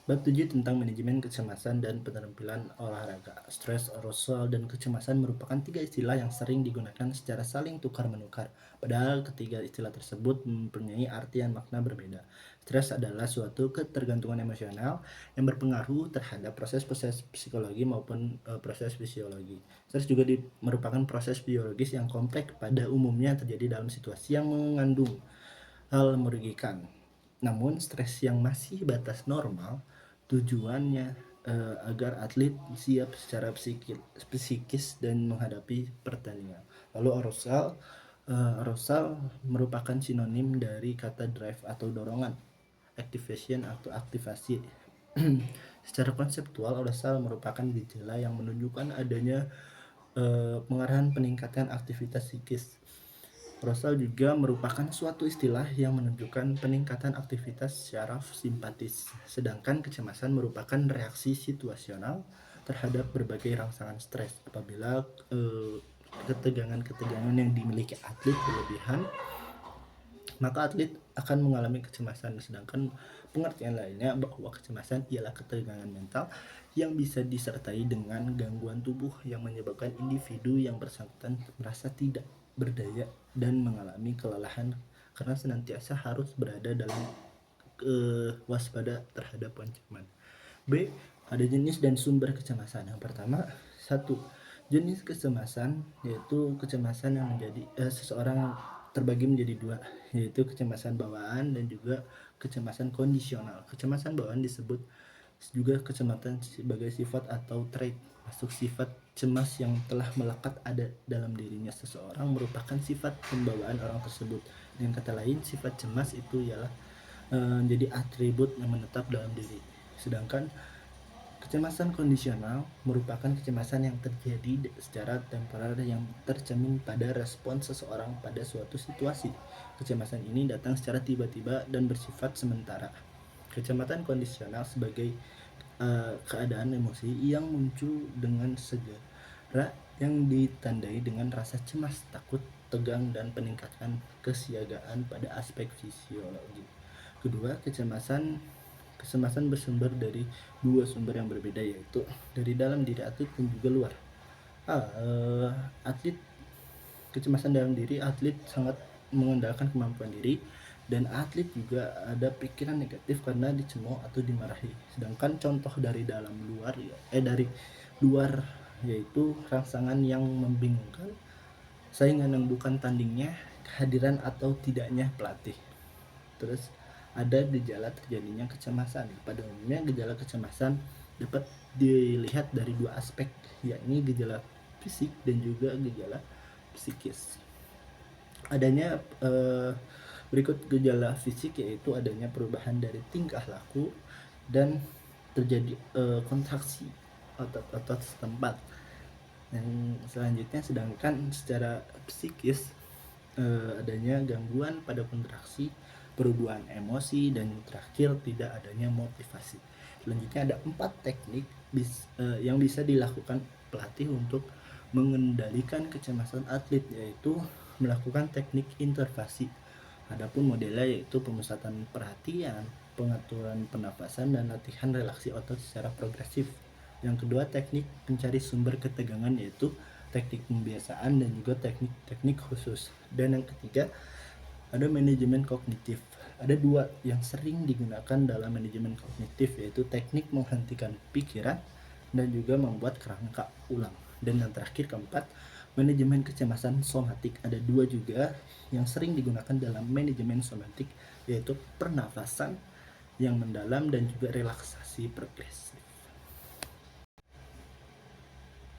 Bab 7 tentang manajemen kecemasan dan keterampilan olahraga. Stres, arousal, dan kecemasan merupakan tiga istilah yang sering digunakan secara saling tukar-menukar. Padahal ketiga istilah tersebut mempunyai arti dan makna berbeda. Stres adalah suatu ketergantungan emosional yang berpengaruh terhadap proses-proses psikologi maupun proses fisiologi. Stres juga merupakan proses biologis yang kompleks pada umumnya terjadi dalam situasi yang mengandung hal merugikan. Namun stres yang masih batas normal tujuannya agar atlet siap secara psikis dan menghadapi pertandingan. Lalu arousal merupakan sinonim dari kata drive atau dorongan, activation atau aktivasi. Secara konseptual, arousal merupakan gejala yang menunjukkan adanya pengarahan peningkatan aktivitas psikis. Arousal juga merupakan suatu istilah yang menunjukkan peningkatan aktivitas syaraf simpatis, sedangkan kecemasan merupakan reaksi situasional terhadap berbagai rangsangan stres. Apabila ketegangan-ketegangan yang dimiliki atlet berlebihan, maka atlet akan mengalami kecemasan. Sedangkan pengertian lainnya bahwa kecemasan ialah ketegangan mental yang bisa disertai dengan gangguan tubuh yang menyebabkan individu yang bersangkutan merasa tidak berdaya dan mengalami kelelahan karena senantiasa harus berada dalam waspada terhadap ancaman. B. Ada jenis dan sumber kecemasan. Yang pertama, satu, jenis kecemasan yaitu kecemasan yang menjadi seseorang terbagi menjadi dua, yaitu kecemasan bawaan dan juga kecemasan kondisional. Kecemasan bawaan disebut juga kecemasan sebagai sifat atau trait, masuk sifat cemas yang telah melekat ada dalam dirinya seseorang merupakan sifat pembawaan orang tersebut. Dengan kata lain, sifat cemas itu ialah menjadi atribut yang menetap dalam diri. Sedangkan kecemasan kondisional merupakan kecemasan yang terjadi secara temporer yang tercermin pada respons seseorang pada suatu situasi. Kecemasan ini datang secara tiba-tiba dan bersifat sementara. Kecemasan kondisional sebagai keadaan emosi yang muncul dengan segera yang ditandai dengan rasa cemas, takut, tegang, dan peningkatan kesiagaan pada aspek fisiologi. Kedua, kecemasan bersumber dari dua sumber yang berbeda, yaitu dari dalam diri atlet dan juga luar. Atlet Kecemasan dalam diri atlet sangat mengandalkan kemampuan diri, dan atlet juga ada pikiran negatif karena dicemooh atau dimarahi. Sedangkan contoh dari dari luar yaitu rangsangan yang membingungkan, saingan yang bukan tandingnya, kehadiran atau tidaknya pelatih. Terus ada gejala terjadinya kecemasan. Pada umumnya gejala kecemasan dapat dilihat dari dua aspek, yakni gejala fisik dan juga gejala psikis. Adanya berikut gejala fisik yaitu adanya perubahan dari tingkah laku dan terjadi kontraksi otot-otot setempat. Yang selanjutnya, sedangkan secara psikis adanya gangguan pada kontraksi, perubahan emosi, dan terakhir tidak adanya motivasi. Selanjutnya ada 4 teknik yang bisa dilakukan pelatih untuk mengendalikan kecemasan atlet, yaitu melakukan teknik intervasi. Adapun modelnya yaitu pemusatan perhatian, pengaturan pernapasan, dan latihan relaksi otot secara progresif. Yang kedua, teknik mencari sumber ketegangan, yaitu teknik pembiasaan dan juga teknik-teknik khusus. Dan yang ketiga, ada manajemen kognitif. Ada dua yang sering digunakan dalam manajemen kognitif, yaitu teknik menghentikan pikiran dan juga membuat kerangka ulang. Dan yang terakhir, keempat, manajemen kecemasan somatik. Ada dua juga yang sering digunakan dalam manajemen somatik, yaitu pernafasan yang mendalam dan juga relaksasi progresif.